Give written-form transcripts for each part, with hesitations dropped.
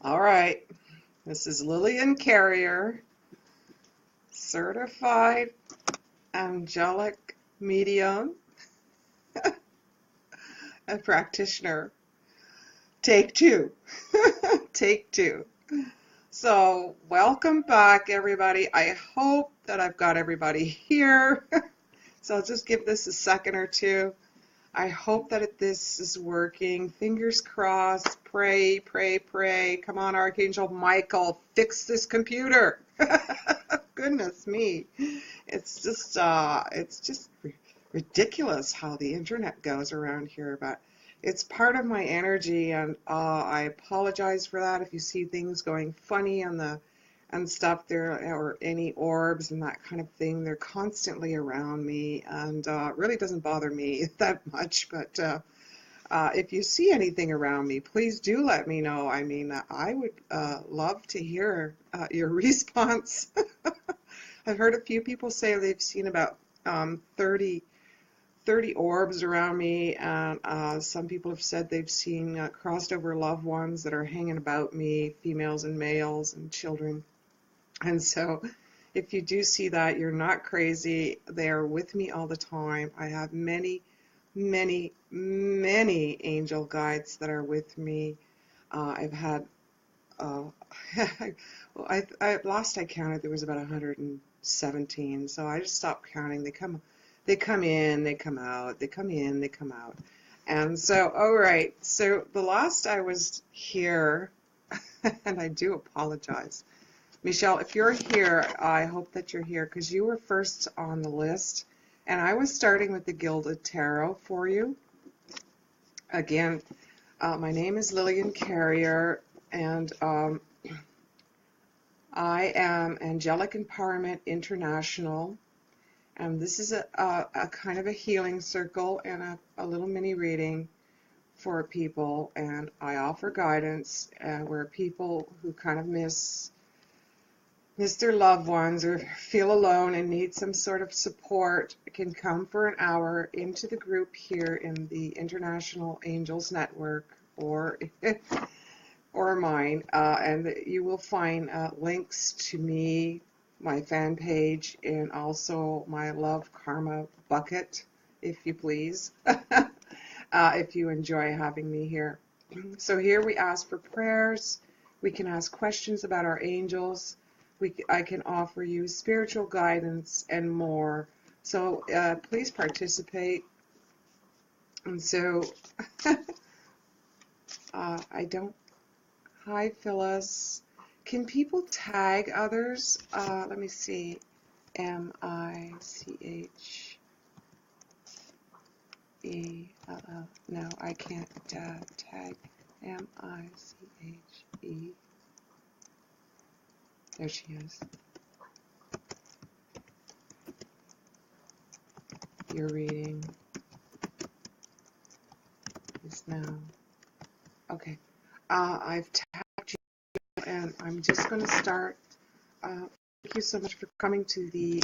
All right, this is Lillian Carrier, certified angelic medium and practitioner. Take two. Take two. So, welcome back, everybody. I hope that I've got everybody here. So, I'll just give this a second or two. I hope that this is working. Fingers crossed. Pray, pray, pray. Come on, Archangel Michael, fix this computer. Goodness me. It's just ridiculous how the internet goes around here, but it's part of my energy, and I apologize for that if you see things going funny on the and stuff there, or any orbs and that kind of thing. They're constantly around me, and it really doesn't bother me that much, but if you see anything around me, please do let me know. I mean, I would love to hear your response. I've heard a few people say they've seen about 30 orbs around me, and some people have said they've seen crossed over loved ones that are hanging about me, females and males and children. And so if you do see that, you're not crazy. They are with me all the time. I have many, many, many angel guides that are with me. I've had, uh, last I counted, there was about 117. So I just stopped counting. They come in, they come out, they come in, they come out. And so, all right. So the last I was here, and I do apologize. Michelle, if you're here, I hope that you're here because you were first on the list, and I was starting with the Gilded Tarot for you. Again, my name is Lillian Carrier, and I am Angelic Empowerment International, and this is a kind of a healing circle and a little mini reading for people, and I offer guidance where people who kind of miss their loved ones or feel alone and need some sort of support can come for an hour into the group here in the International Angels Network or mine, and you will find links to me, my fan page, and also my Love Karma bucket, if you please, if you enjoy having me here. So here we ask for prayers. We can ask questions about our angels. I can offer you spiritual guidance and more. So please participate. And so I don't. Hi, Phyllis. Can people tag others? Let me see. Michelle. No, I can't tag. Miche. There she is. Your reading is now. Okay. I've tagged you, and I'm just going to start. Thank you so much for coming to the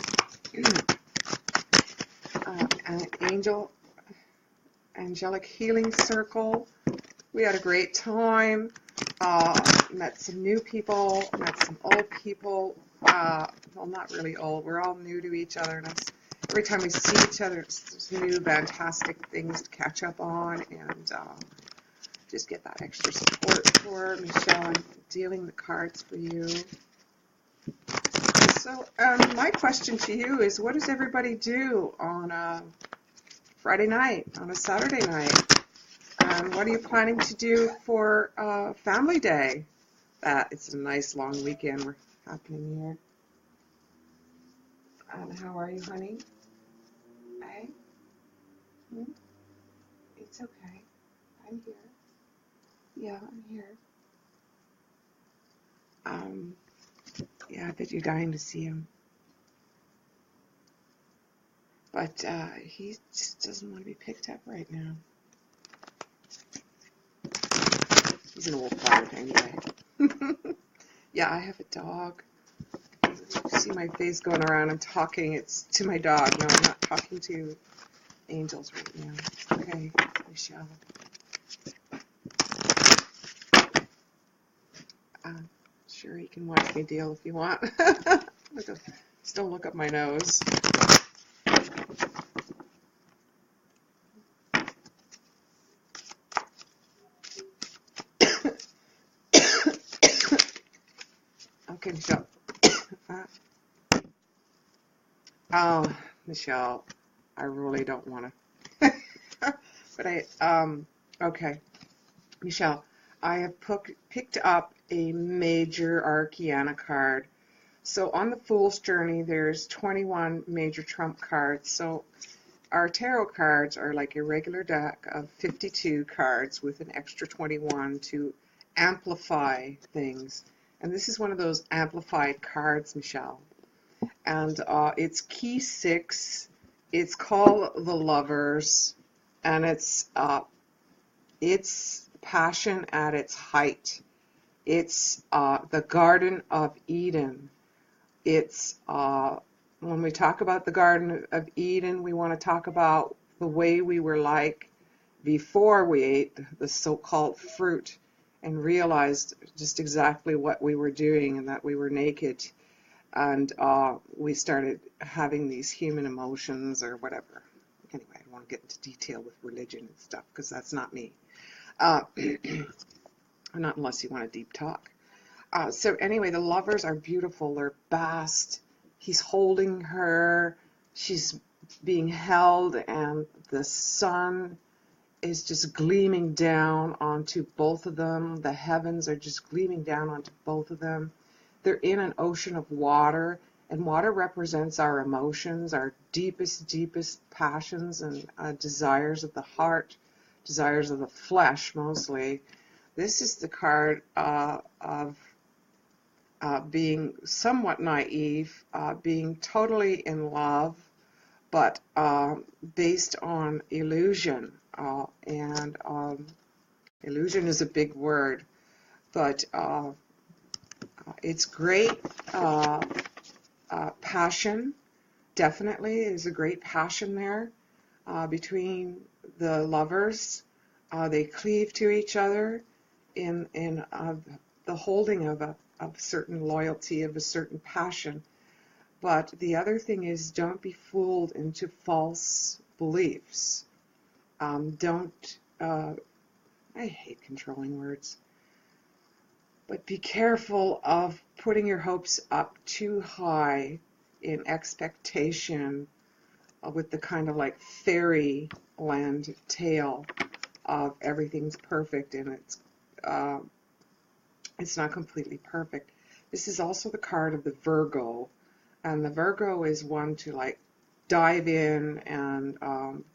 Angelic Healing Circle. We had a great time. Met some new people, met some old people. Well, not really old. We're all new to each other, and every time we see each other, there's new fantastic things to catch up on, and just get that extra support for Michelle. I'm dealing the cards for you. So my question to you is, what does everybody do on a Friday night, on a Saturday night? What are you planning to do for Family Day? It's a nice long weekend we're happening here. And how are you, honey? Hey? It's okay. I'm here. Yeah, I'm here. Yeah, I bet you're dying to see him. But he just doesn't want to be picked up right now. He's an old fart anyway. Yeah, I have a dog. You see my face going around. I'm talking. It's to my dog. No, I'm not talking to angels right now. Okay, Michelle. Sure, you can watch me deal if you want. Still look up my nose. Okay, Michelle. Oh, Michelle, I really don't want to. But okay, Michelle, I have picked up a major Arcana card. So on the Fool's Journey, there's 21 major trump cards. So our tarot cards are like a regular deck of 52 cards with an extra 21 to amplify things. And this is one of those amplified cards, Michelle. And it's key 6. It's called The Lovers, and it's passion at its height. It's the Garden of Eden. It's when we talk about the Garden of Eden, we want to talk about the way we were like before we ate the so-called fruit and realized just exactly what we were doing and that we were naked. And we started having these human emotions or whatever. Anyway, I don't want to get into detail with religion and stuff because that's not me. Not unless you want a deep talk. So anyway, the lovers are beautiful. They're vast. He's holding her. She's being held, and the sun is just gleaming down onto both of them. The heavens are just gleaming down onto both of them. They're in an ocean of water, and water represents our emotions, our deepest passions and desires of the heart, desires of the flesh mostly. This is the card of being somewhat naive, being totally in love, but based on illusion. And illusion is a big word, but it's great passion. Definitely is a great passion there between the lovers. They cleave to each other in the holding of a certain loyalty, of a certain passion. But the other thing is, don't be fooled into false beliefs. I hate controlling words. But be careful of putting your hopes up too high in expectation with the kind of like fairyland tale of everything's perfect and it's not completely perfect. This is also the card of the Virgo, and the Virgo is one to like dive in and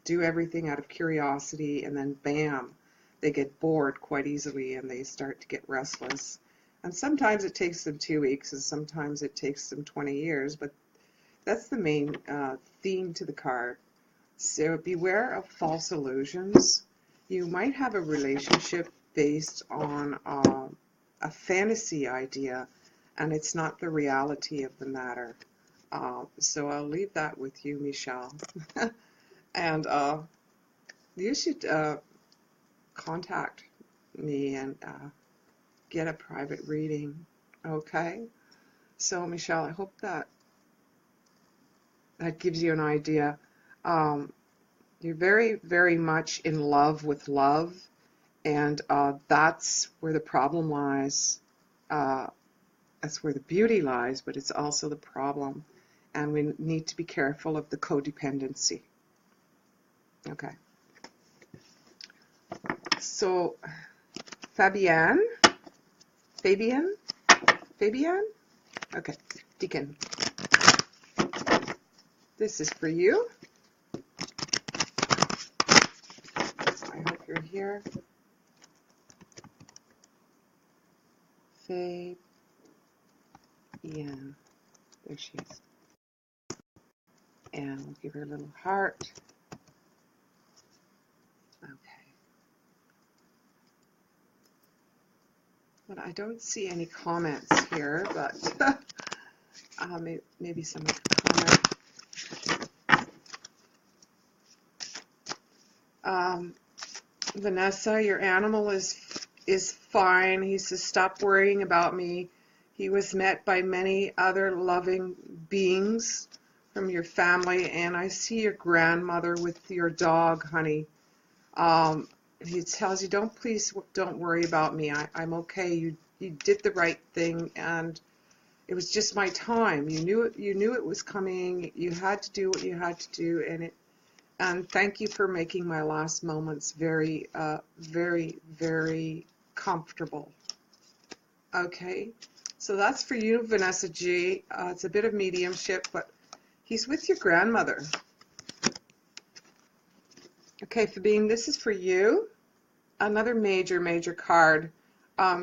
do everything out of curiosity, and then bam, they get bored quite easily and they start to get restless. And sometimes it takes them 2 weeks and sometimes it takes them 20 years, but that's the main theme to the card. So beware of false illusions. You might have a relationship based on a fantasy idea, and it's not the reality of the matter. So I'll leave that with you, Michelle. And you should contact me and get a private reading, okay? So, Michelle, I hope that gives you an idea. You're very, very much in love with love, and that's where the problem lies. That's where the beauty lies, but it's also the problem. And we need to be careful of the codependency. Okay. So, Fabienne? Okay, Deacon. This is for you. I hope you're here. Fabienne. There she is. And we'll give her a little heart. Okay. Well, I don't see any comments here, but maybe someone could comment. Vanessa, your animal is is fine. He says, stop worrying about me. He was met by many other loving beings from your family, and I see your grandmother with your dog, honey. Um, he tells you, don't worry about me. I'm okay. You did the right thing, and it was just my time. You knew it was coming. You had to do what you had to do, and thank you for making my last moments very, very, very comfortable. Okay, so that's for you, Vanessa G. It's a bit of mediumship, but he's with your grandmother. Okay, Fabine, this is for you. Another major, major card.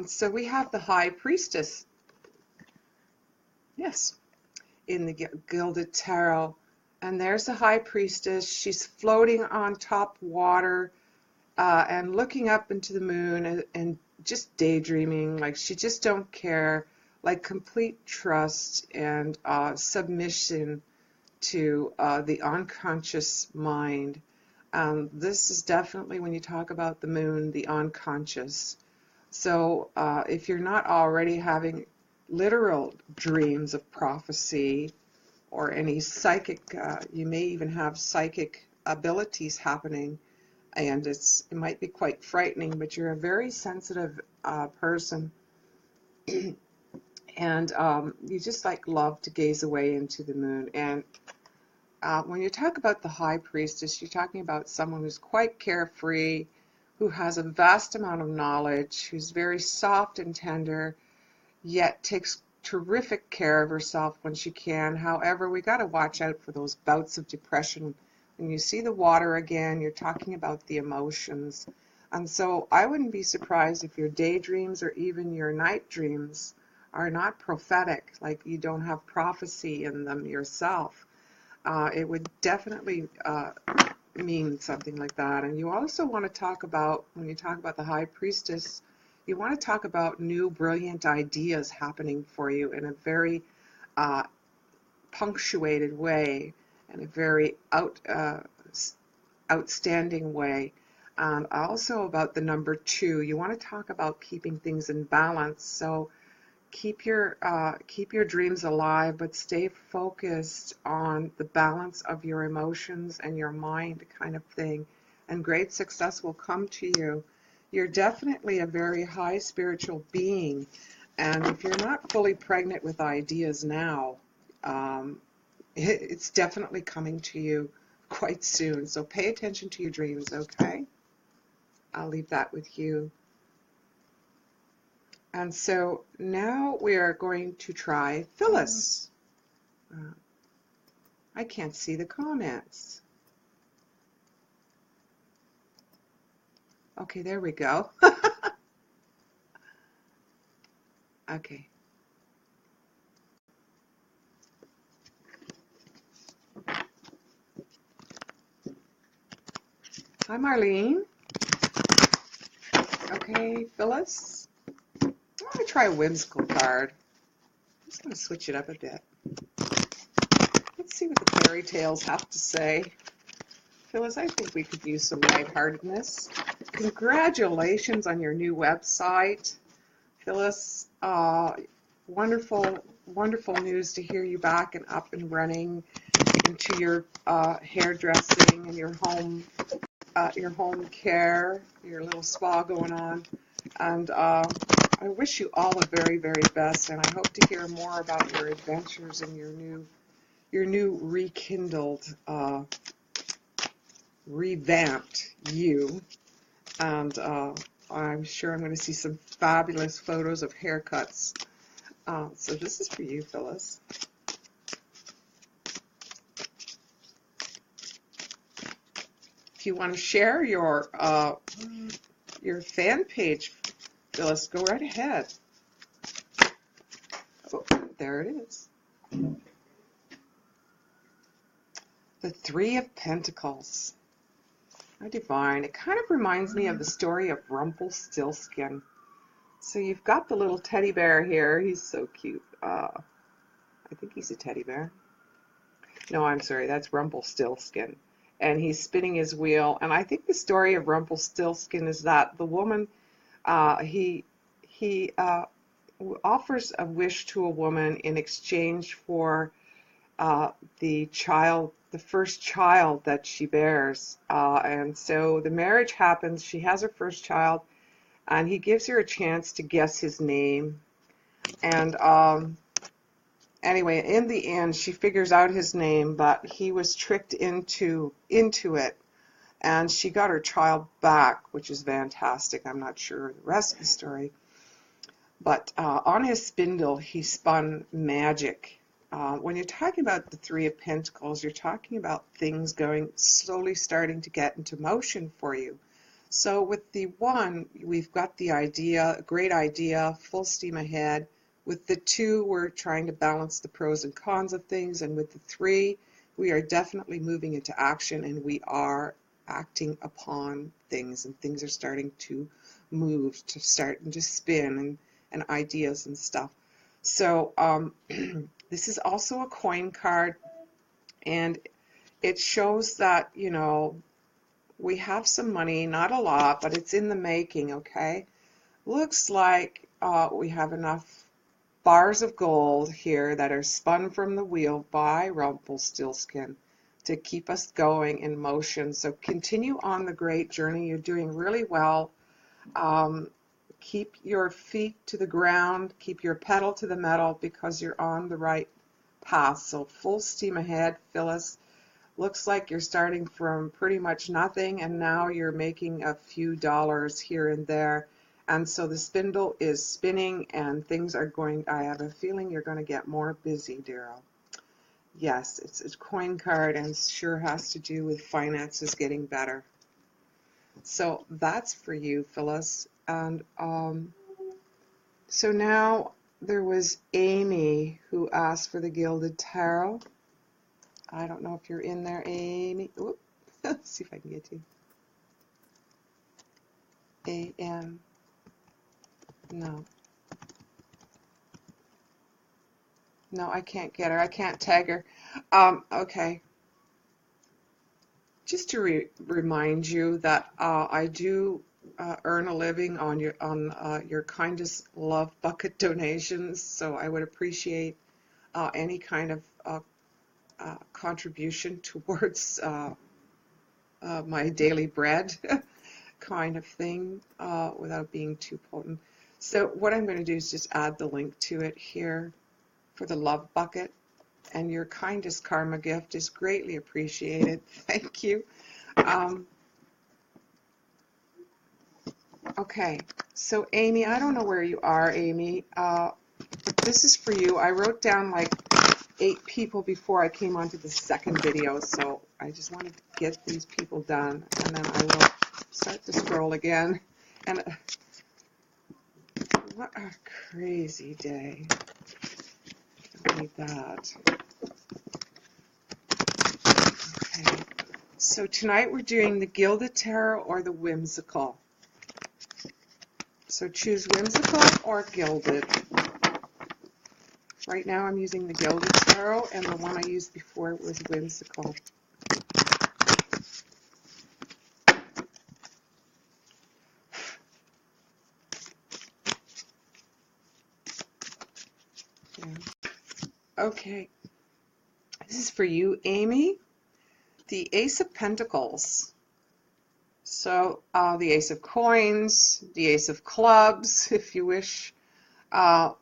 So we have the High Priestess. Yes, in the Gilded Tarot. And there's the High Priestess. She's floating on top water and looking up into the moon and just daydreaming. Like she just don't care. Like complete trust and submission to the unconscious mind. This is definitely, when you talk about the moon, the unconscious. So if you're not already having literal dreams of prophecy or any psychic, you may even have psychic abilities happening, and it might be quite frightening, but you're a very sensitive person, and you just like love to gaze away into the moon. And when you talk about the High Priestess, you're talking about someone who's quite carefree, who has a vast amount of knowledge, who's very soft and tender, yet takes terrific care of herself when she can. However, we got to watch out for those bouts of depression. When you see the water again, you're talking about the emotions. And so I wouldn't be surprised if your daydreams or even your night dreams are not prophetic, like you don't have prophecy in them yourself. It would definitely mean something like that. And you also want to talk about, when you talk about the High Priestess, you want to talk about new brilliant ideas happening for you in a very punctuated way and a very outstanding way. And also about the number 2, you want to talk about keeping things in balance. So keep your dreams alive, but stay focused on the balance of your emotions and your mind, kind of thing, and great success will come to you. You're definitely a very high spiritual being, and if you're not fully pregnant with ideas now, it's definitely coming to you quite soon. So pay attention to your dreams, okay? I'll leave that with you. And so now we are going to try Phyllis. I can't see the comments. Okay, there we go. Okay. Hi, Marlene. Okay, Phyllis. I want to try a whimsical card. I'm just going to switch it up a bit. Let's see what the fairy tales have to say. Phyllis, I think we could use some lightheartedness. Congratulations on your new website. Phyllis, wonderful, wonderful news to hear you back and up and running into your hairdressing and your home care, your little spa going on. And I wish you all the very, very best. And I hope to hear more about your adventures and your new rekindled, revamped you. And I'm sure I'm going to see some fabulous photos of haircuts. So this is for you, Phyllis. If you want to share your fan page, Phyllis, go right ahead. Oh, there it is. The Three of Pentacles. How divine. It kind of reminds me of the story of Rumpelstiltskin. So you've got the little teddy bear here. He's so cute. I think he's a teddy bear. No, I'm sorry. That's Rumpelstiltskin. And he's spinning his wheel. And I think the story of Rumpelstiltskin is that the woman He offers a wish to a woman in exchange for the first child that she bears. And so the marriage happens. She has her first child, and he gives her a chance to guess his name. And anyway, in the end, she figures out his name, but he was tricked into it, and she got her child back, which is fantastic. I'm not sure the rest of the story, but on his spindle, he spun magic. When you're talking about the Three of Pentacles, you're talking about things going slowly starting to get into motion for you. So with the one, we've got the idea, a great idea, full steam ahead. With the two, we're trying to balance the pros and cons of things. And with the three, we are definitely moving into action, and we are acting upon things, and things are starting to move, to starting to spin, and ideas and stuff. So this is also a coin card, and it shows that, you know, we have some money, not a lot, but it's in the making, okay? Looks like we have enough bars of gold here that are spun from the wheel by Rumpelstiltskin to keep us going in motion. So continue on the great journey. You're doing really well. Keep your feet to the ground, keep your pedal to the metal, because you're on the right path. So full steam ahead, Phyllis. Looks like you're starting from pretty much nothing, and now you're making a few dollars here and there. And so the spindle is spinning, and things are going, I have a feeling you're going to get more busy, Daryl. Yes, it's a coin card, and sure has to do with finances getting better. So that's for you, Phyllis. And so now there was Amy who asked for the Gilded Tarot. I don't know if you're in there, Amy. Oop. Let's see if I can get you. A-M. No. No, I can't get her. I can't tag her. Okay. Just to remind you that I do earn a living on your kindest love bucket donations, so I would appreciate any kind of contribution towards my daily bread kind of thing without being too potent. So what I'm going to do is just add the link to it here for the love bucket, and your kindest karma gift is greatly appreciated. Thank you. Okay, so Amy, I don't know where you are, Amy. But this is for you. I wrote down like 8 people before I came onto the second video, so I just want to get these people done, and then I will start to scroll again. And what a crazy day. Don't need that. Okay, so tonight we're doing the Gilded Tarot or the Whimsical. So choose Whimsical or Gilded. Right now I'm using the Gilded Tarot, and the one I used before was Whimsical. Yeah. Okay, this is for you, Amy. The Ace of Pentacles. So the Ace of Coins, the Ace of Clubs, if you wish. And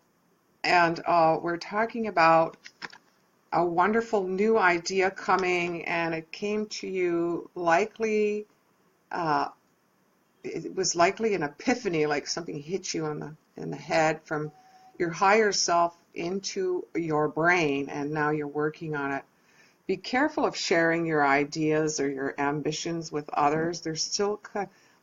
we're talking about a wonderful new idea coming, and it came to you likely, it was likely an epiphany, like something hit you in the head from your higher self into your brain, and now you're working on it. Be careful of sharing your ideas or your ambitions with others. There's still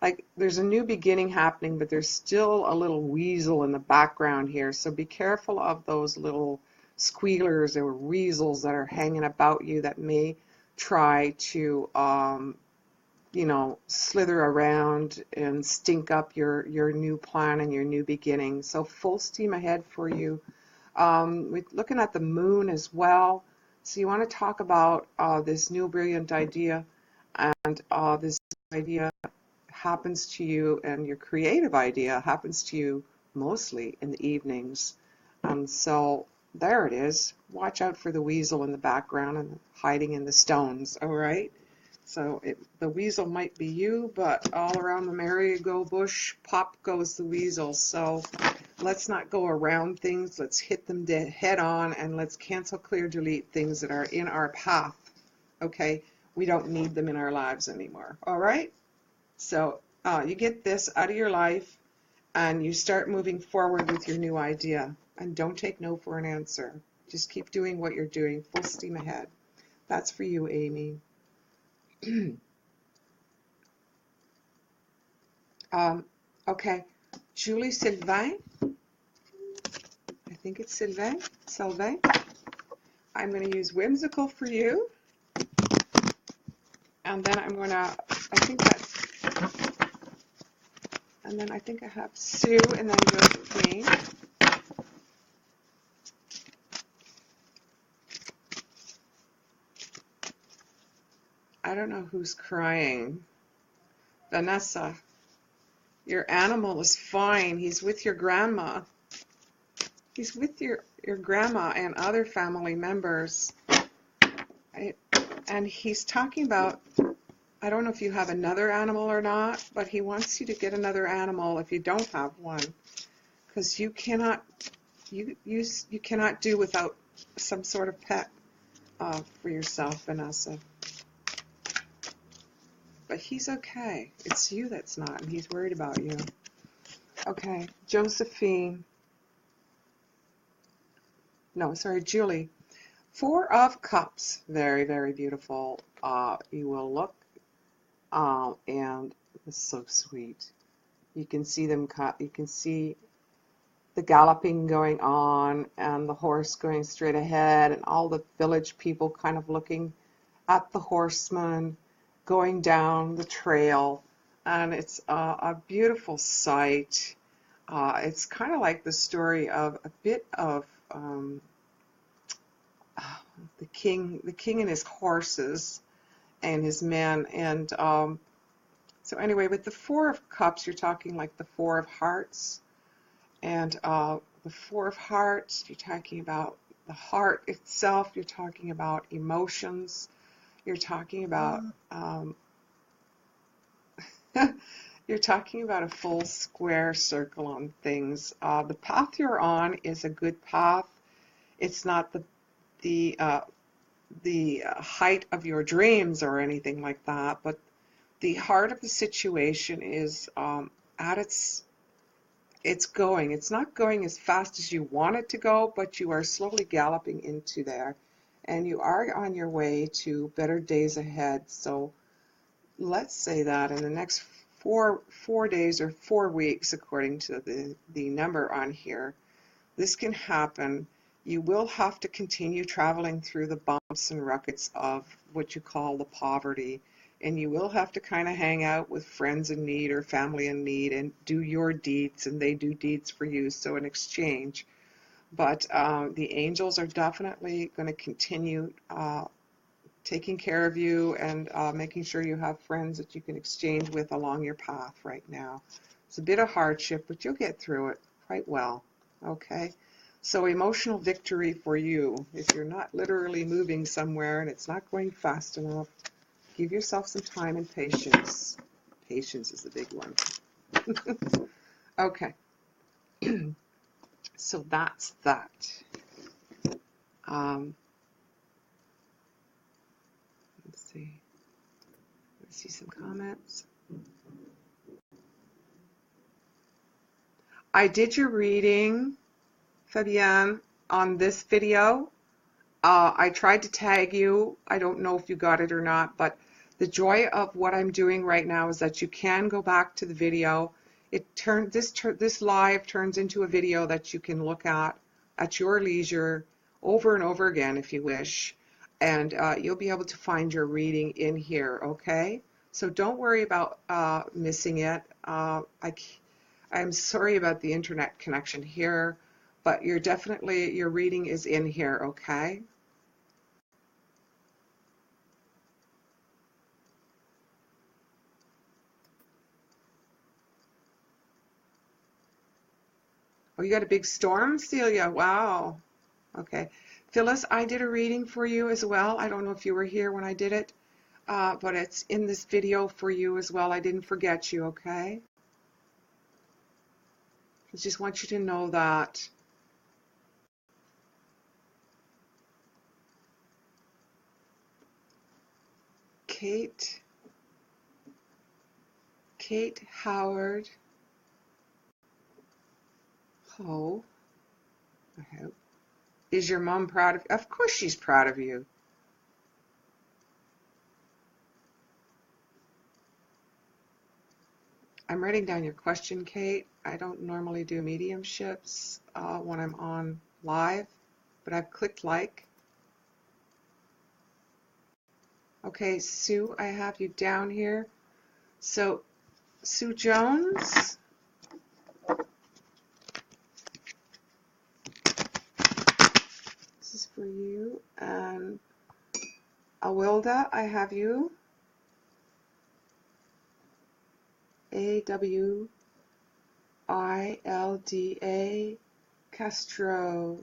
like there's a new beginning happening, but there's still a little weasel in the background here. So be careful of those little squealers or weasels that are hanging about you that may try to, you know, slither around and stink up your new plan and your new beginning. So full steam ahead for you. We're looking at the moon as well. So you want to talk about this new brilliant idea, and this idea happens to you and your creative idea happens to you mostly in the evenings. So there it is. Watch out for the weasel in the background and hiding in the stones, all right? So the weasel might be you, but all around the merry-go bush, pop goes the weasel. So let's not go around things. Let's hit them head on, and let's cancel, clear, delete things that are in our path, okay? We don't need them in our lives anymore, all right? So you get this out of your life, and you start moving forward with your new idea. And don't take no for an answer. Just keep doing what you're doing, full steam ahead. That's for you, Amy. Okay, Julie Sylvain. I think it's Sylvain. Sylvain. I'm going to use whimsical for you. And then I'm going to, I think that's, and then I think I have Sue and then Josephine. I don't know who's crying. Vanessa, your animal is fine. He's with your grandma. He's with your grandma and other family members. And he's talking about, I don't know if you have another animal or not, but he wants you to get another animal if you don't have one, because you cannot do without some sort of pet for yourself, Vanessa. But he's okay. It's you that's not, and he's worried about you. Okay, Josephine. No, sorry, Julie. 4 of Cups. Very, very beautiful. You will look, and it's so sweet. You can see them cut. You can see the galloping going on, and the horse going straight ahead, and all the village people kind of looking at the horseman going down the trail, and it's a beautiful sight. It's kind of like the story of a bit of the king and his horses and his men, and so anyway, with the 4 of Cups, you're talking like the 4 of Hearts, and the 4 of Hearts, you're talking about the heart itself. You're talking about emotions. You're talking about you're talking about a full square circle on things. The path you're on is a good path. It's not the height of your dreams or anything like that, but the heart of the situation is at it's going. It's not going as fast as you want it to go, but you are slowly galloping into there, and you are on your way to better days ahead. So let's say that in the next four days or 4 weeks, according to the number on here, this can happen. You will have to continue traveling through the bumps and ruckets of what you call the poverty, and you will have to kind of hang out with friends in need or family in need and do your deeds, and they do deeds for you, so in exchange. But the angels are definitely going to continue taking care of you and making sure you have friends that you can exchange with along your path right now. It's a bit of hardship, but you'll get through it quite well, okay? So emotional victory for you. If you're not literally moving somewhere and it's not going fast enough, give yourself some time and patience. Patience is the big one. Okay. So that's that. Let's see. Let's see some comments. I did your reading, Fabienne, on this video. I tried to tag you. I don't know if you got it or not, but the joy of what I'm doing right now is that you can go back to the video. This live turns into a video that you can look at your leisure over and over again if you wish, and you'll be able to find your reading in here, okay? So don't worry about missing it. I'm sorry about the internet connection here, but your reading is in here, okay? Oh, you got a big storm, Celia. Wow. Okay. Phyllis, I did a reading for you as well. I don't know if you were here when I did it, but it's in this video for you as well. I didn't forget you, okay? I just want you to know that. Kate Howard Ho, I hope. Is your mom proud of you? Of course she's proud of you. I'm writing down your question, Kate. I don't normally do mediumships when I'm on live, but I've clicked like. Okay, Sue, I have you down here. So, Sue Jones, this is for you. And Awilda, I have you. Awilda Castro.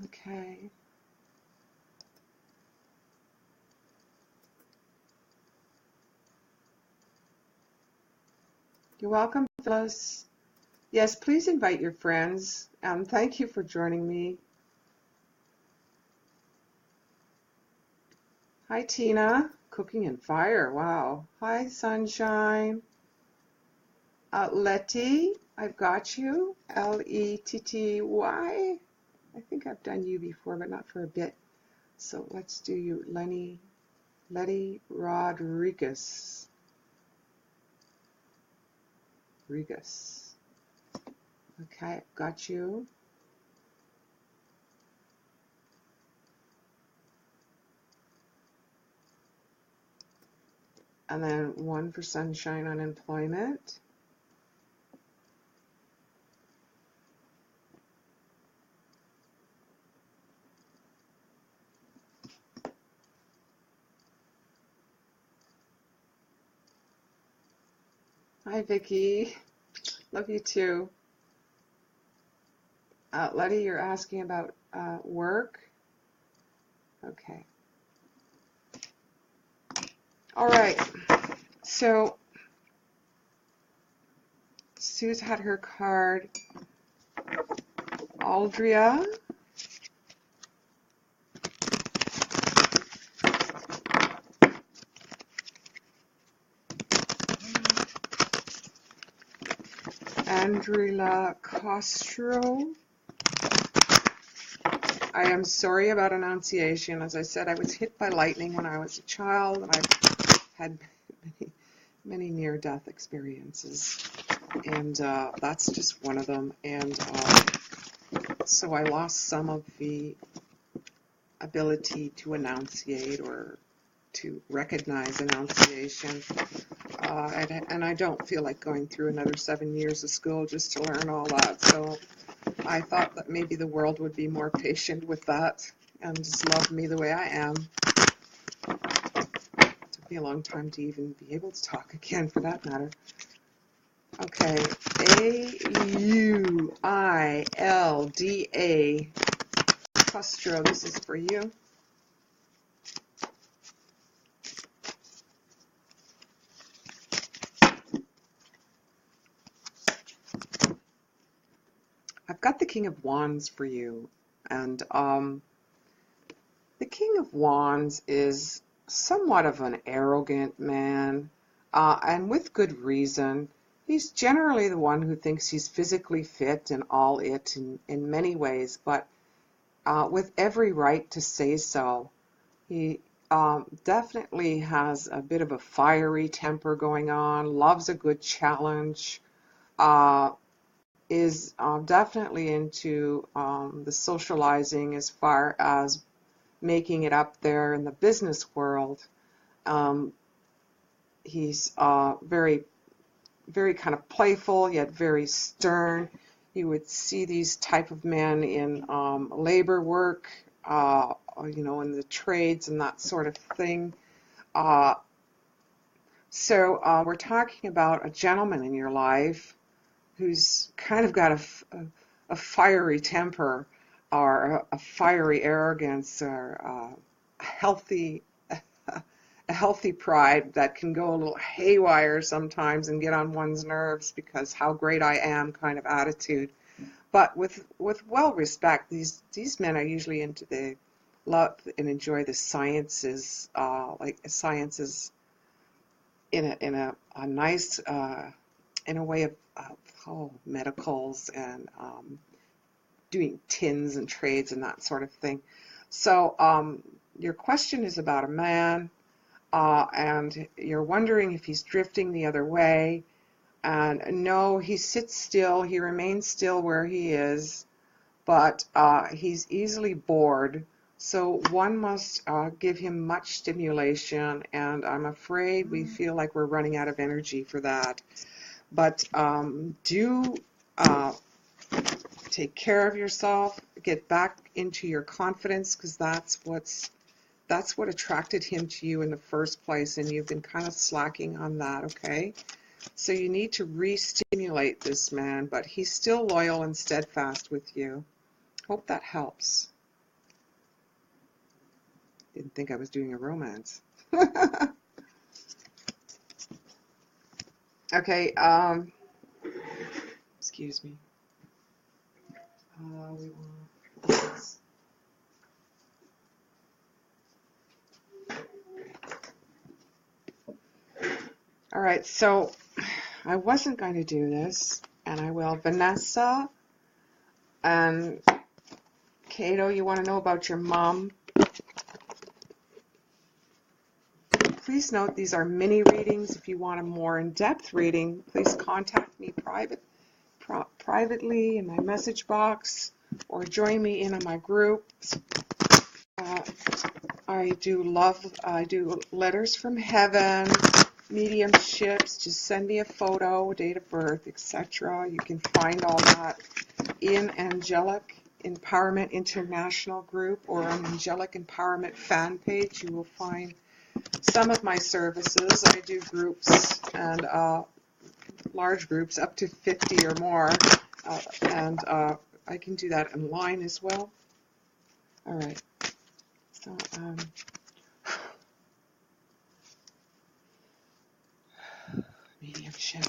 Okay. You're welcome, Phyllis. Yes, please invite your friends. Thank you for joining me. Hi, Tina. Cooking in fire. Wow. Hi, Sunshine. Letty, I've got you. Letty. I think I've done you before, but not for a bit. So let's do you, Letty Rodriguez. Okay, got you. And then one for Sunshine Unemployment. Hi, Vicki. Love you too. Letty, you're asking about work. Okay. All right. So Sue's had her card. Aldria. Andrila Castro. I am sorry about enunciation. As I said, I was hit by lightning when I was a child, and I've had many near-death experiences, and that's just one of them. And so I lost some of the ability to enunciate or to recognize enunciation. And I don't feel like going through another 7 years of school just to learn all that. So I thought that maybe the world would be more patient with that and just love me the way I am. It took me a long time to even be able to talk again, for that matter. Okay, Auilda Castro, this is for you. I've got the King of Wands for you, and the King of Wands is somewhat of an arrogant man, and with good reason. He's generally the one who thinks he's physically fit and all it in many ways, but with every right to say so. He definitely has a bit of a fiery temper going on, loves a good challenge, is definitely into the socializing as far as making it up there in the business world. He's very, very kind of playful, yet very stern. You would see these type of men in labor work, in the trades and that sort of thing. So we're talking about a gentleman in your life who's kind of got a fiery temper or a fiery arrogance or a healthy a healthy pride that can go a little haywire sometimes and get on one's nerves because how great I am kind of attitude. But with well respect, these men are usually into the love and enjoy the sciences, like sciences in a nice in a way of medicals and doing tins and trades and that sort of thing. So your question is about a man, and you're wondering if he's drifting the other way. And no, he sits still, he remains still where he is, but he's easily bored. So one must give him much stimulation, and I'm afraid we feel like we're running out of energy for that. But do take care of yourself, get back into your confidence, because that's what attracted him to you in the first place, and you've been kind of slacking on that, okay? So you need to re-stimulate this man, but he's still loyal and steadfast with you. Hope that helps. Didn't think I was doing a romance. Okay, excuse me. We want this. All right, so I wasn't going to do this, and I will. Vanessa and Cato, you want to know about your mom? Please note these are mini readings. If you want a more in-depth reading, please contact me privately in my message box or join me in on my groups. I do letters from heaven, mediumships. Just send me a photo, date of birth, etc. You can find all that in Angelic Empowerment International group or on Angelic Empowerment fan page. You will find some of my services. I do groups and large groups up to 50 or more, and I can do that online as well. All right. So, mediumship.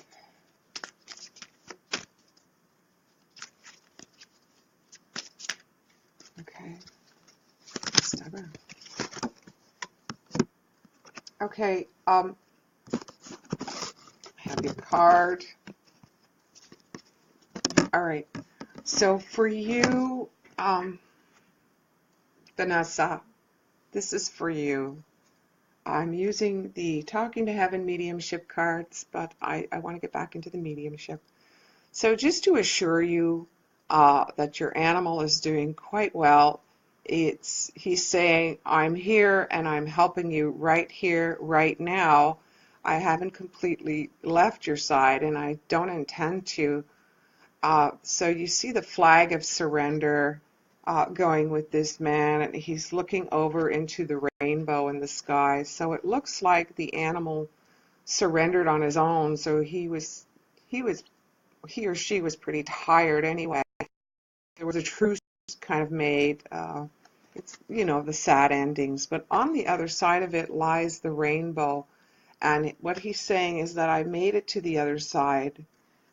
Okay. Stubborn. Okay. Have your card. All right. So for you, Vanessa, this is for you. I'm using the Talking to Heaven mediumship cards, but I want to get back into the mediumship. So just to assure you that your animal is doing quite well, he's saying, I'm here and I'm helping you right here, right now. I haven't completely left your side and I don't intend to. So you see the flag of surrender going with this man, and he's looking over into the rainbow in the sky. So it looks like the animal surrendered on his own. So he or she was pretty tired anyway. There was a truce kind of made. It's, the sad endings. But on the other side of it lies the rainbow. And what he's saying is that I made it to the other side.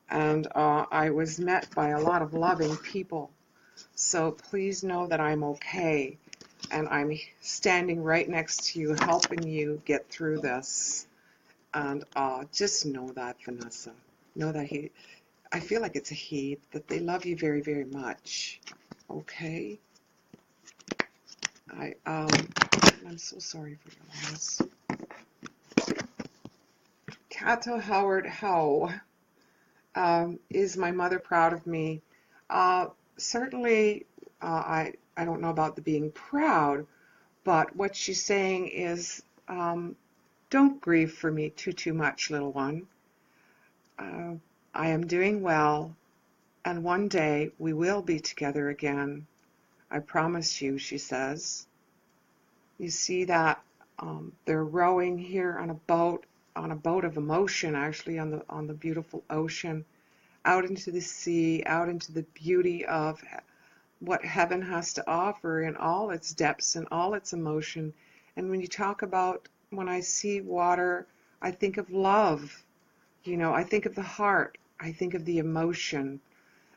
And I was met by a lot of loving people. So please know that I'm okay. And I'm standing right next to you, helping you get through this. And just know that, Vanessa. Know that I feel like it's a he, that they love you very, very much. Okay? I'm so sorry for your loss. Cato Howard Howe. Is my mother proud of me? Certainly, I don't know about the being proud, but what she's saying is, don't grieve for me too much, little one. I am doing well, and one day we will be together again. I promise you, she says. You see that they're rowing here on a boat of emotion, actually, on the beautiful ocean. out into the sea, out into the beauty of what heaven has to offer in all its depths and all its emotion. And when you talk about, when I see water, I think of love. You know, I think of the heart. I think of the emotion.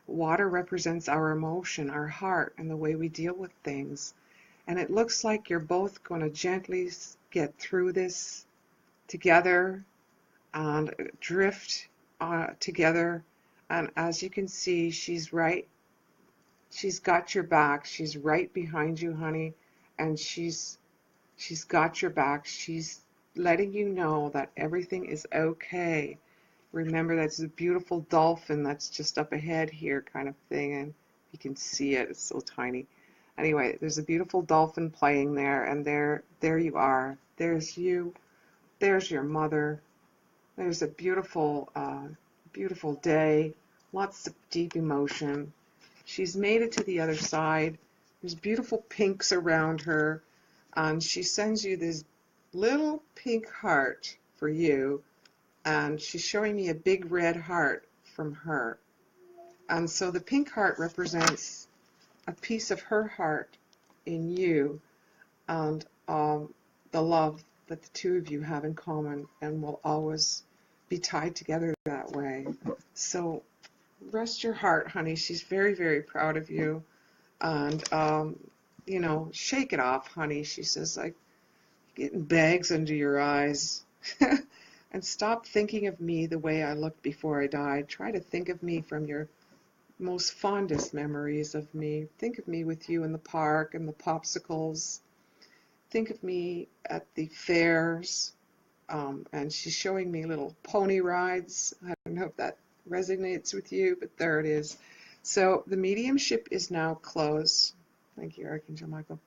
Water represents our emotion, our heart, and the way we deal with things. And it looks like you're both going to gently get through this together and drift together. And as you can see, she's right. She's got your back. She's right behind you, honey. And she's got your back. She's letting you know that everything is okay. Remember, that's a beautiful dolphin that's just up ahead here, kind of thing. And you can see it. It's so tiny. Anyway, there's a beautiful dolphin playing there, and there you are. There's you. There's your mother. There's a beautiful, beautiful day. Lots of deep emotion. She's made it to the other side. There's beautiful pinks around her, and she sends you this little pink heart for you, and she's showing me a big red heart from her. And so the pink heart represents a piece of her heart in you, and the love that the two of you have in common and will always be tied together that way. So rest your heart, honey. She's very, very proud of you. And, you know, shake it off, honey. She says, like, getting bags under your eyes. And stop thinking of me the way I looked before I died. Try to think of me from your most fondest memories of me. Think of me with you in the park and the popsicles. Think of me at the fairs. And she's showing me little pony rides. I don't know if that resonates with you, but there it is. So the mediumship is now closed. Thank you, Archangel Michael.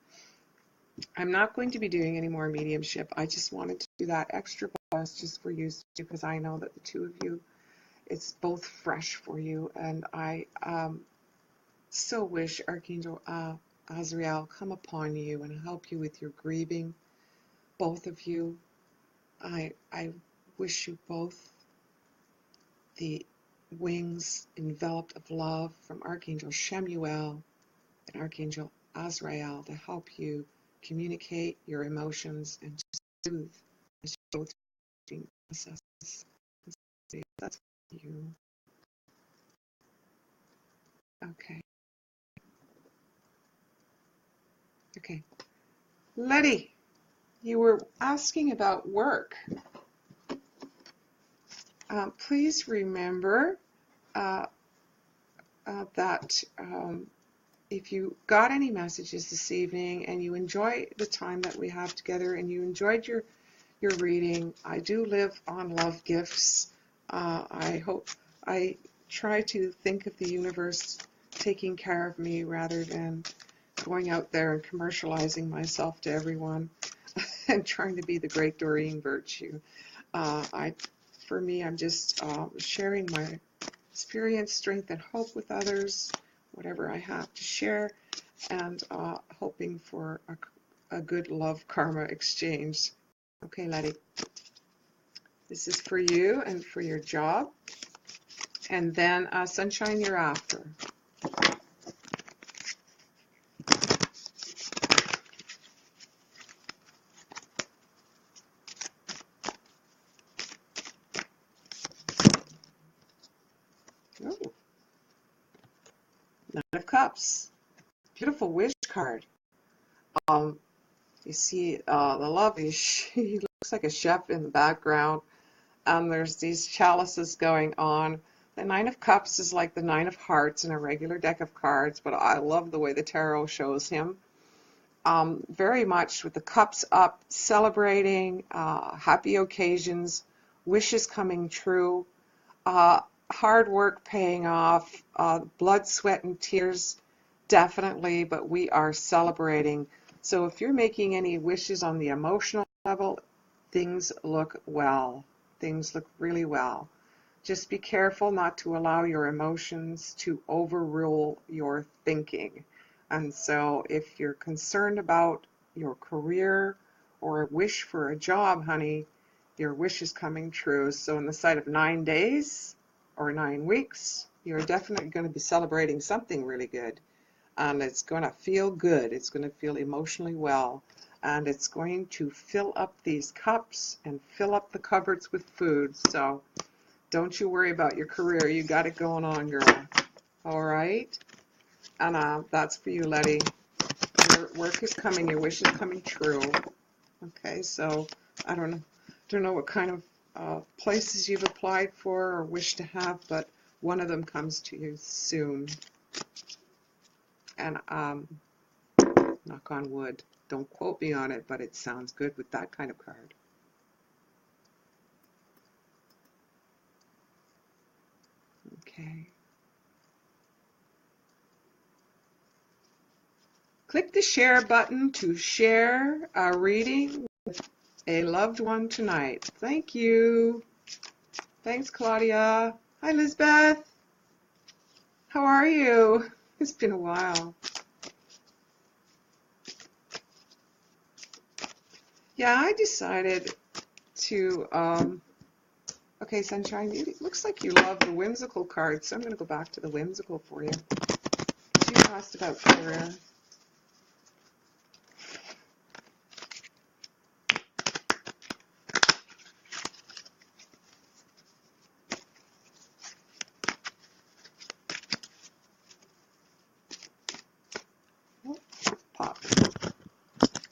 I'm not going to be doing any more mediumship. I just wanted to do that extra bonus just for you, because I know that the two of you, it's both fresh for you. And I so wish Archangel Azrael come upon you and help you with your grieving, both of you. I wish you both the wings enveloped of love from Archangel Shemuel and Archangel Azrael to help you communicate your emotions and to soothe as you go through processes. That's you. Okay. Okay. Letty, you were asking about work. Please remember that if you got any messages this evening and you enjoy the time that we have together and you enjoyed your reading, I do live on love gifts. I try to think of the universe taking care of me rather than going out there and commercializing myself to everyone and trying to be the great Doreen Virtue. For me, I'm just sharing my experience, strength, and hope with others, whatever I have to share, and hoping for a good love karma exchange. Okay, Letty, this is for you and for your job, and then Sunshine, you're after. Oh, Nine of Cups. Beautiful wish card. You see the lovey, he looks like a chef in the background, and there's these chalices going on. The Nine of Cups is like the Nine of Hearts in a regular deck of cards, but I love the way the tarot shows him. Very much with the cups up, celebrating happy occasions, wishes coming true, hard work paying off, blood, sweat, and tears, definitely, but we are celebrating. So if you're making any wishes on the emotional level, things look well. Things look really well. Just be careful not to allow your emotions to overrule your thinking. And so if you're concerned about your career or a wish for a job, honey, your wish is coming true. So in the sight of 9 days or 9 weeks, You're definitely going to be celebrating something really good. And it's going to feel good. It's going to feel emotionally well. And it's going to fill up these cups and fill up the cupboards with food. So don't you worry about your career. You got it going on, girl. All right? And that's for you, Letty. Your work is coming. Your wish is coming true. Okay, so I don't know what kind of places you've applied for or wish to have, but one of them comes to you soon. And knock on wood. Don't quote me on it, but it sounds good with that kind of card. Okay. Click the share button to share a reading with a loved one tonight. Thank you. Thanks, Claudia. Hi, Lisbeth. How are you? It's been a while. Yeah, I decided to, okay, Sunshine, it looks like you love the whimsical cards, so I'm going to go back to the whimsical for you. You asked about career. Pop.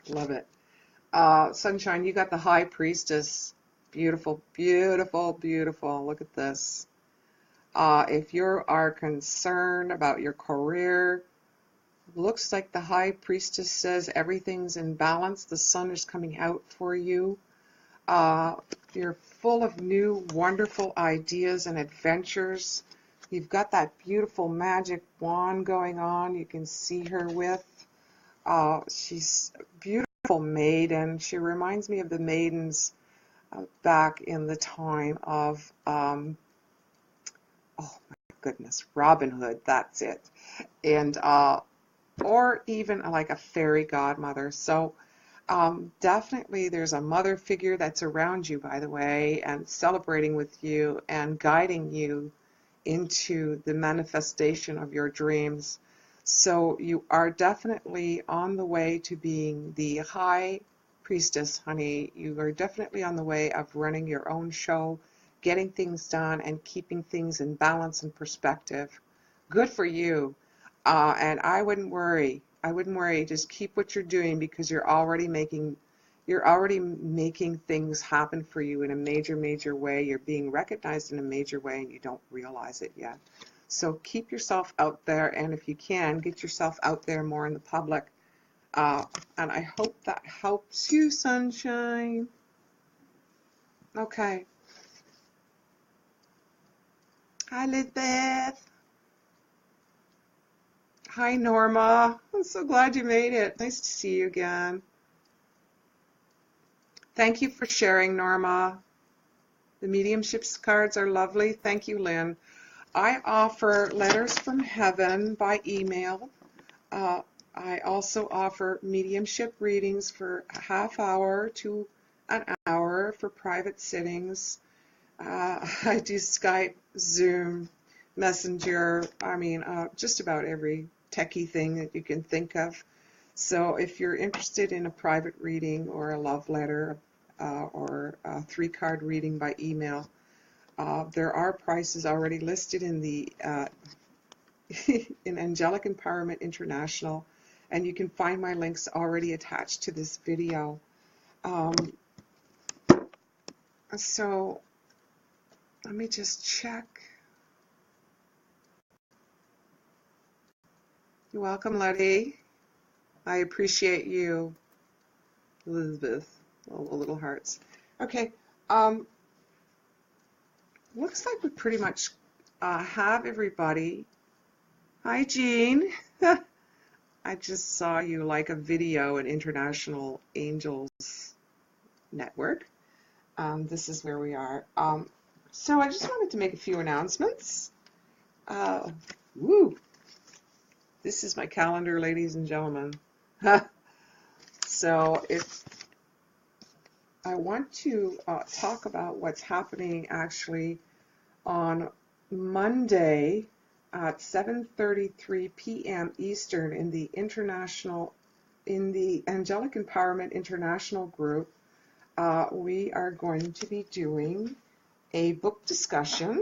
Love it. Sunshine, you got the High Priestess. Beautiful, beautiful, beautiful. Look at this. If you are concerned about your career, looks like the High Priestess says everything's in balance. The sun is coming out for you. You're full of new, wonderful ideas and adventures. You've got that beautiful magic wand going on. You can see her with. She's a beautiful maiden. She reminds me of the maidens back in the time of, oh my goodness, Robin Hood. That's it. And or even like a fairy godmother. So definitely there's a mother figure that's around you, by the way, and celebrating with you and guiding you into the manifestation of your dreams. So you are definitely on the way to being the High Priestess, honey. You are definitely on the way of running your own show, getting things done, and keeping things in balance and perspective. Good for you. And I wouldn't worry. I wouldn't worry. Just keep what you're doing because you're already making things happen for you in a major, major way. You're being recognized in a major way and you don't realize it yet. So keep yourself out there, and if you can, get yourself out there more in the public. And I hope that helps you, Sunshine. Okay. Hi, Lisbeth. Hi, Norma. I'm so glad you made it. Nice to see you again. Thank you for sharing, Norma. The mediumships cards are lovely. Thank you, Lynn. I offer letters from heaven by email. I also offer mediumship readings for a half hour to an hour for private sittings. I do Skype, Zoom, Messenger, just about every techie thing that you can think of. So if you're interested in a private reading or a love letter or a 3-card reading by email, there are prices already listed in the in Angelic Empowerment International, and you can find my links already attached to this video. So let me just check. You're welcome, Letty. I appreciate you, Elizabeth. All the little hearts. Okay. Looks like we pretty much have everybody. Hi, Jean. I just saw you like a video at International Angels Network. This is where we are. So I just wanted to make a few announcements. This is my calendar, ladies and gentlemen. So if I want to talk about what's happening actually on Monday, at 7:33 p.m. Eastern in the Angelic Empowerment International group. We are going to be doing a book discussion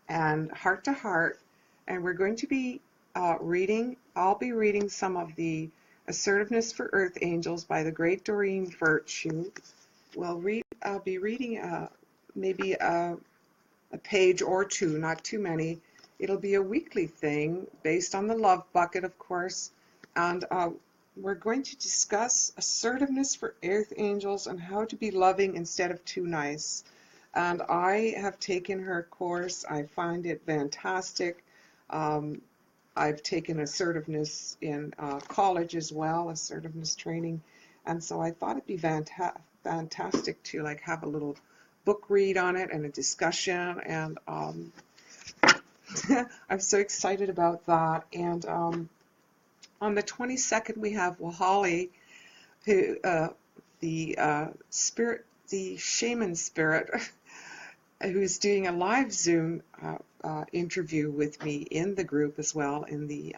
and heart to heart, and we're going to be I'll be reading some of the Assertiveness for Earth Angels by the great Doreen Virtue. I'll be reading maybe a page or two, not too many. It'll be a weekly thing based on the love bucket, of course, and we're going to discuss assertiveness for Earth Angels and how to be loving instead of too nice. And I have taken her course. I find it fantastic. I've taken assertiveness in college as well, assertiveness training, and so I thought it'd be fantastic to like have a little book read on it and a discussion, and I'm so excited about that. And on the 22nd we have Wahali, who the shaman spirit, who's doing a live Zoom interview with me in the group as well, in the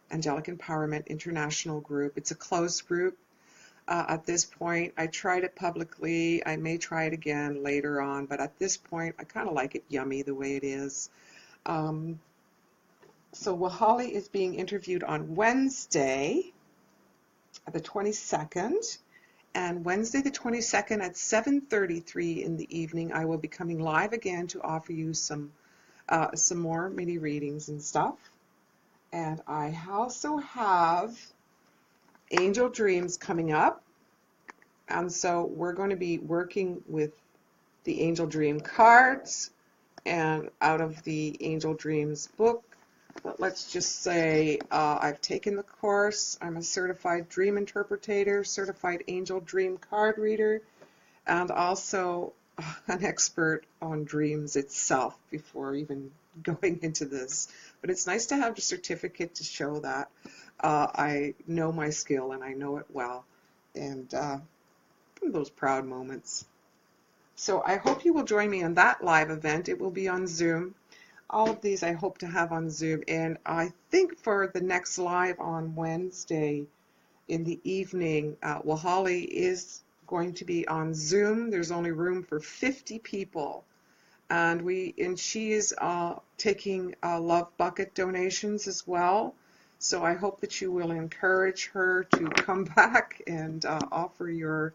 Angelic Empowerment International group. It's a closed group at this point. I tried it publicly. I may try it again later on, but at this point I kind of like it yummy the way it is. So Wahali is being interviewed on Wednesday, the 22nd. And Wednesday the 22nd at 7:33 in the evening, I will be coming live again to offer you some more mini readings and stuff. And I also have Angel Dreams coming up. And so we're going to be working with the Angel Dream cards and out of the Angel Dreams book. But let's just say I've taken the course. I'm a certified dream interpreter, certified angel dream card reader, and also an expert on dreams itself before even going into this. But it's nice to have a certificate to show that I know my skill and I know it well, and those proud moments. So I hope you will join me on that live event. It will be on Zoom. All of these I hope to have on Zoom, and I think for the next live on Wednesday in the evening, Wahali is going to be on Zoom. There's only room for 50 people, and she is taking Love Bucket donations as well. So I hope that you will encourage her to come back and offer your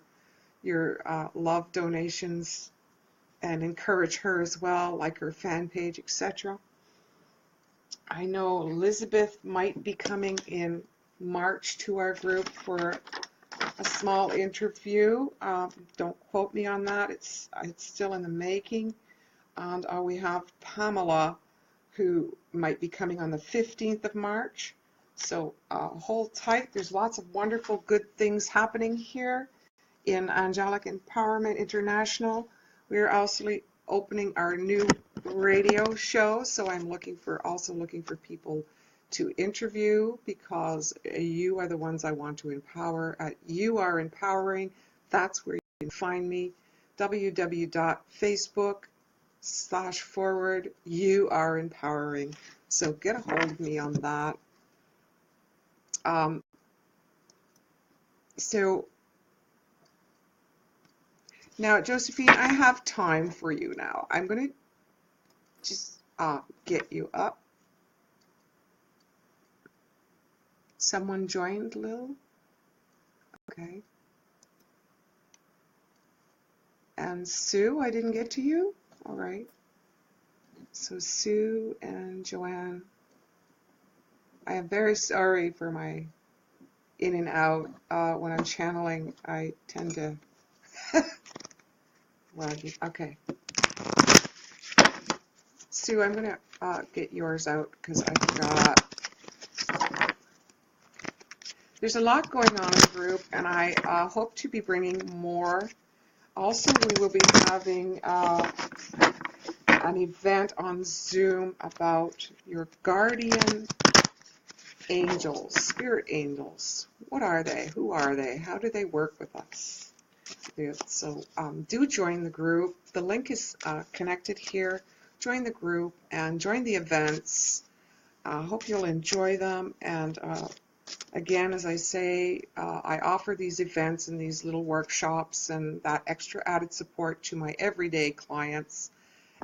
love donations, and encourage her as well, like her fan page, etc. I know Elizabeth might be coming in March to our group for a small interview. Don't quote me on that. It's still in the making. And we have Pamela, who might be coming on the 15th of March. So hold tight. There's lots of wonderful, good things happening here in Angelic Empowerment International. We're also opening our new radio show, so I'm also looking for people to interview, because you are the ones I want to empower. You Are Empowering. That's where you can find me. www.facebook.com// You Are Empowering. So get a hold of me on that. So now, Josephine, I have time for you now. I'm going to just get you up. Someone joined, Lil? Okay. And Sue, I didn't get to you? All right. So Sue and Joanne, I am very sorry for my in and out. When I'm channeling, I tend to... Well, okay. Sue, I'm going to get yours out because I forgot. There's a lot going on in the group, and I hope to be bringing more. Also, we will be having an event on Zoom about your guardian angels, spirit angels. What are they? Who are they? How do they work with us? So do join the group. The link is connected here. Join the group and join the events. I hope you'll enjoy them. And again, as I say, I offer these events and these little workshops and that extra added support to my everyday clients,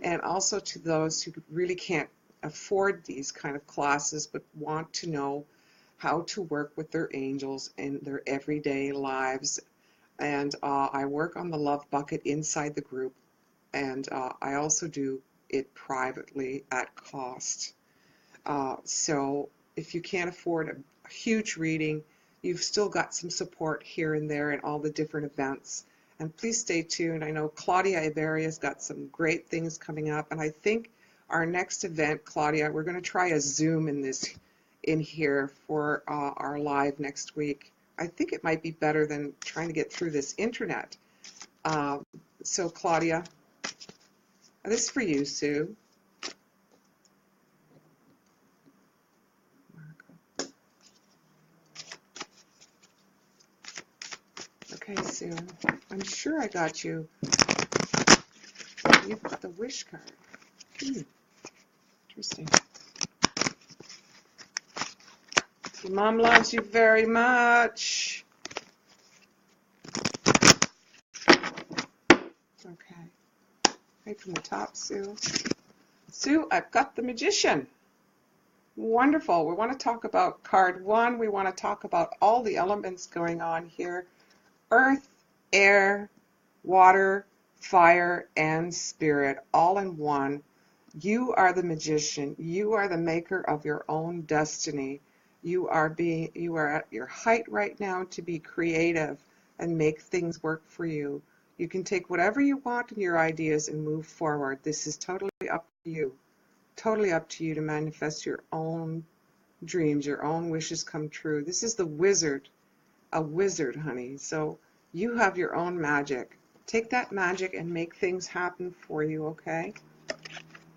and also to those who really can't afford these kind of classes but want to know how to work with their angels in their everyday lives. And I work on the love bucket inside the group, and I also do it privately at cost. So if you can't afford a huge reading, you've still got some support here and there in all the different events. And please stay tuned. I know Claudia Iberia's got some great things coming up, and I think our next event, Claudia, we're going to try a Zoom in here for our live next week. I think it might be better than trying to get through this internet. Uh, so Claudia, this is for you, Sue. Okay, Sue, I'm sure I got you. You've got the wish card. Interesting. Your mom loves you very much. Okay. Right from the top, Sue. Sue, I've got the Magician. Wonderful. We want to talk about card 1. We want to talk about all the elements going on here. Earth, air, water, fire, and spirit, all in one. You are the magician. You are the maker of your own destiny. You are at your height right now to be creative and make things work for you. You can take whatever you want in your ideas and move forward. This is totally up to you. Totally up to you to manifest your own dreams, your own wishes come true. This is the wizard, a wizard, honey. So you have your own magic. Take that magic and make things happen for you, okay?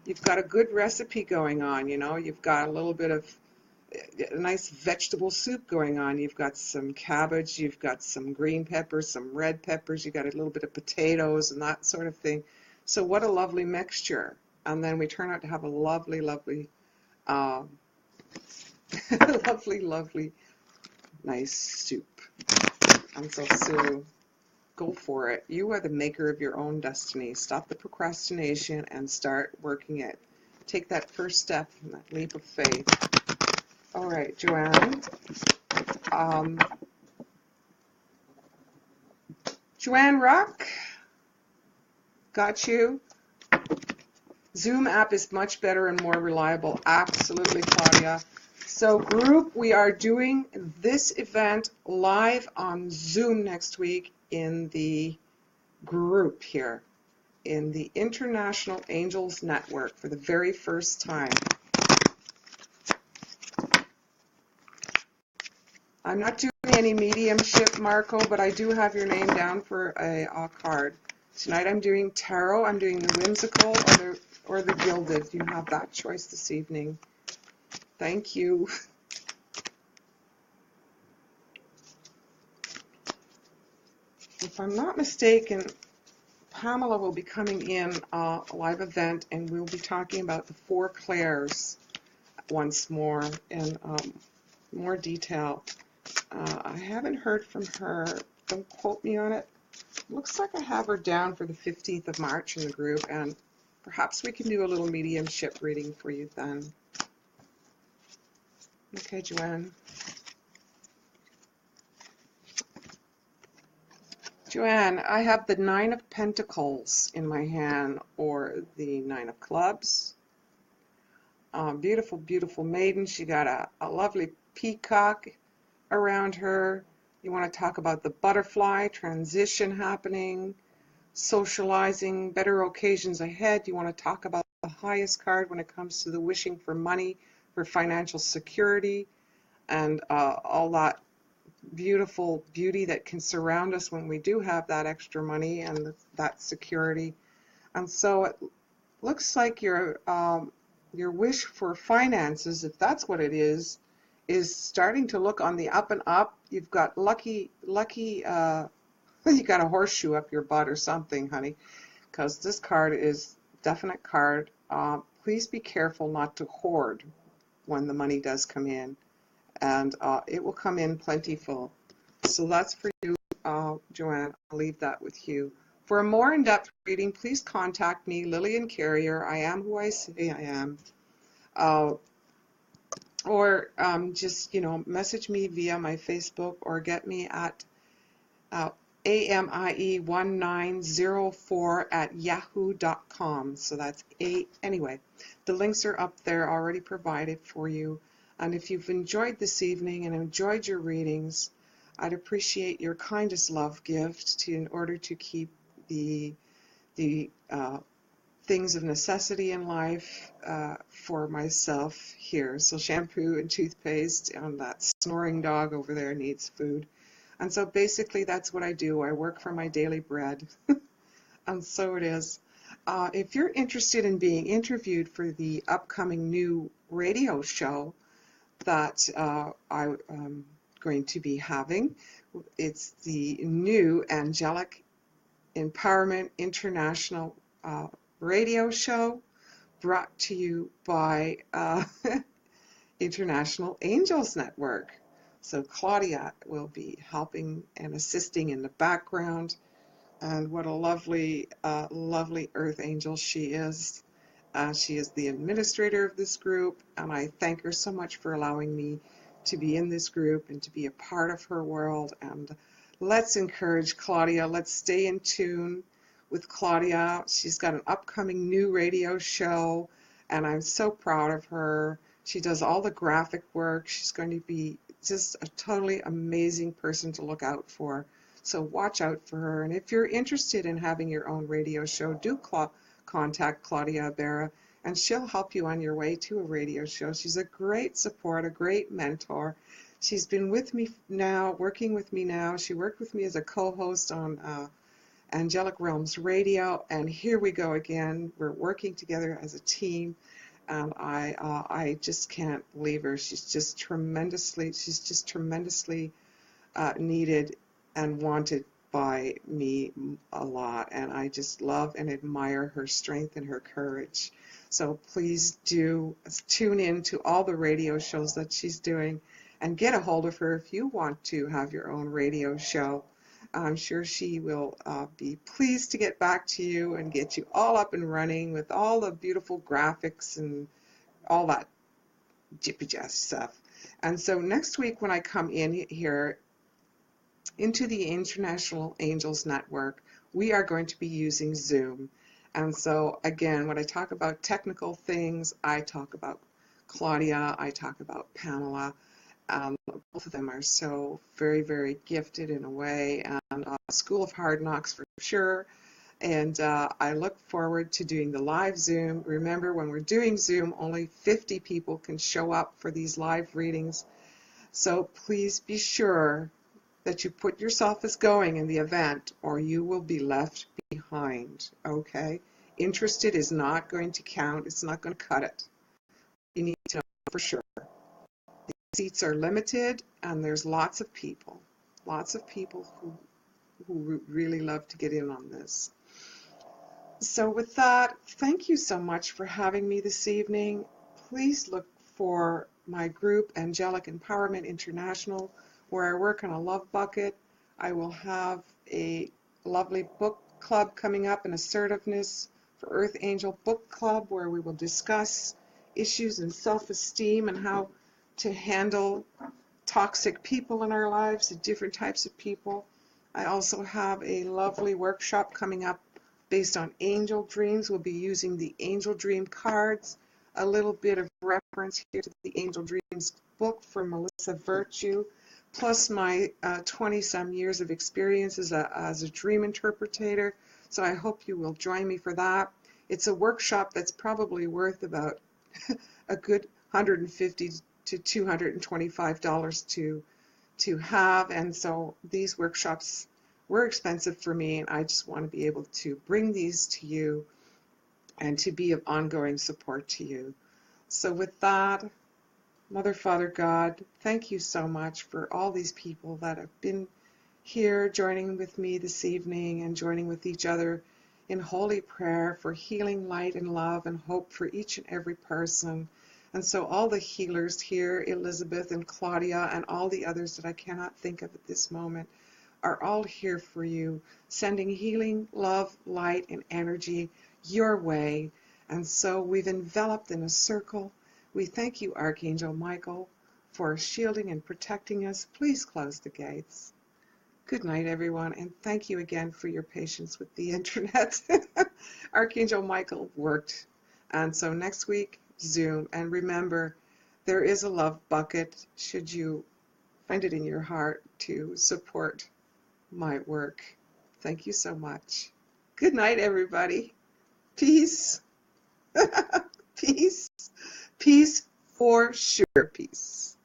You've got a good recipe going on, you know. You've got a little bit of a nice vegetable soup going on. You've got some cabbage, you've got some green peppers, some red peppers, you've got a little bit of potatoes and that sort of thing. So what a lovely mixture. And then we turn out to have a lovely, lovely, uh, lovely, nice soup. And so, Sue, go for it. You are the maker of your own destiny. Stop the procrastination and start working it. Take that first step, that leap of faith. All right, Joanne. Joanne Rock, got you. Zoom app is much better and more reliable. Absolutely, Claudia. So group, we are doing this event live on Zoom next week in the group here, in the International Angels Network for the very first time. I'm not doing any mediumship, Marco, but I do have your name down for a card. Tonight I'm doing tarot, I'm doing the whimsical or the gilded. You have that choice this evening. Thank you. If I'm not mistaken, Pamela will be coming in a live event and we'll be talking about the 4 clairs once more in more detail. I haven't heard from her. Don't quote me on it. Looks like I have her down for the 15th of March in the group, and perhaps we can do a little mediumship reading for you then. Okay, Joanne. Joanne, I have the 9 of Pentacles in my hand, or the 9 of Clubs. Beautiful, beautiful maiden. She got a lovely peacock around her. You want to talk about the butterfly, transition happening, socializing, better occasions ahead. You want to talk about the highest card when it comes to the wishing for money, for financial security, and all that beautiful beauty that can surround us when we do have that extra money and that security. And so it looks like your wish for finances, if that's what it is starting to look on the up and up. You've got lucky, you got a horseshoe up your butt or something, honey, because this card is definite card. Please be careful not to hoard. when the money does come in, and it will come in plentiful. So that's for you, Joanne. I'll leave that with you. For a more in-depth reading, please contact me, Lillian Carrier. I am who I say I am. Uh, or just, message me via my Facebook or get me at uh, AMIE1904@yahoo.com. So that's anyway. The links are up there already provided for you. And if you've enjoyed this evening and enjoyed your readings, I'd appreciate your kindest love gift in order to keep the things of necessity in life for myself here. So shampoo and toothpaste, and that snoring dog over there needs food. And so basically that's what I do. I work for my daily bread. And so it is. If you're interested in being interviewed for the upcoming new radio show that I'm going to be having, it's the new Angelic Empowerment International radio show brought to you by International Angels Network. So Claudia will be helping and assisting in the background, and what a lovely, lovely earth angel she is. She is the administrator of this group, and I thank her so much for allowing me to be in this group and to be a part of her world. And let's encourage Claudia. Let's stay in tune with Claudia. She's got an upcoming new radio show, and I'm so proud of her. She does all the graphic work. She's going to be just a totally amazing person to look out for. So watch out for her. And if you're interested in having your own radio show, do contact Claudia Ibarra, and she'll help you on your way to a radio show. She's a great support, a great mentor. She's been with me now, working with me now. She worked with me as a co-host on Angelic Realms Radio, and here we go again. We're working together as a team, and I just can't leave her. She's just tremendously needed and wanted by me a lot, and I just love and admire her strength and her courage. So please do tune in to all the radio shows that she's doing and get a hold of her if you want to have your own radio show. I'm sure she will be pleased to get back to you and get you all up and running with all the beautiful graphics and all that jippy jazz stuff. And so next week when I come in here into the International Angels Network, we are going to be using Zoom. And so again, when I talk about technical things, I talk about Claudia, I talk about Pamela. Both of them are so very, very gifted in a way, and School of Hard Knocks for sure. And I look forward to doing the live Zoom. Remember, when we're doing Zoom, only 50 people can show up for these live readings. So please be sure that you put yourself as going in the event, or you will be left behind, okay? Interested is not going to count. It's not going to cut it. You need to know for sure. The seats are limited, and there's lots of people who really love to get in on this. So with that, thank you so much for having me this evening. Please look for my group, Angelic Empowerment International, where I work on a love bucket. I will have a lovely book club coming up, an assertiveness for Earth Angel book club, where we will discuss issues in self-esteem and how to handle toxic people in our lives, the different types of people. I also have a lovely workshop coming up based on angel dreams. We'll be using the angel dream cards, a little bit of reference here to the Angel Dreams book from Melissa Virtue, plus my 20-some years of experience as a dream interpreter. So I hope you will join me for that. It's a workshop that's probably worth about a good $150 to $225 to have, and so these workshops were expensive for me, and I just want to be able to bring these to you and to be of ongoing support to you. So with that, Mother, Father, God, thank you so much for all these people that have been here joining with me this evening and joining with each other in holy prayer for healing, light, and love and hope for each and every person. And so all the healers here, Elizabeth and Claudia and all the others that I cannot think of at this moment, are all here for you, sending healing, love, light, and energy your way. And so we've enveloped in a circle. We thank you, Archangel Michael, for shielding and protecting us. Please close the gates. Good night, everyone, and thank you again for your patience with the internet. Archangel Michael worked. And so next week, Zoom. And remember, there is a love bucket should you find it in your heart to support my work. Thank you so much. Good night, everybody. Peace. Peace. Peace for sure. Peace.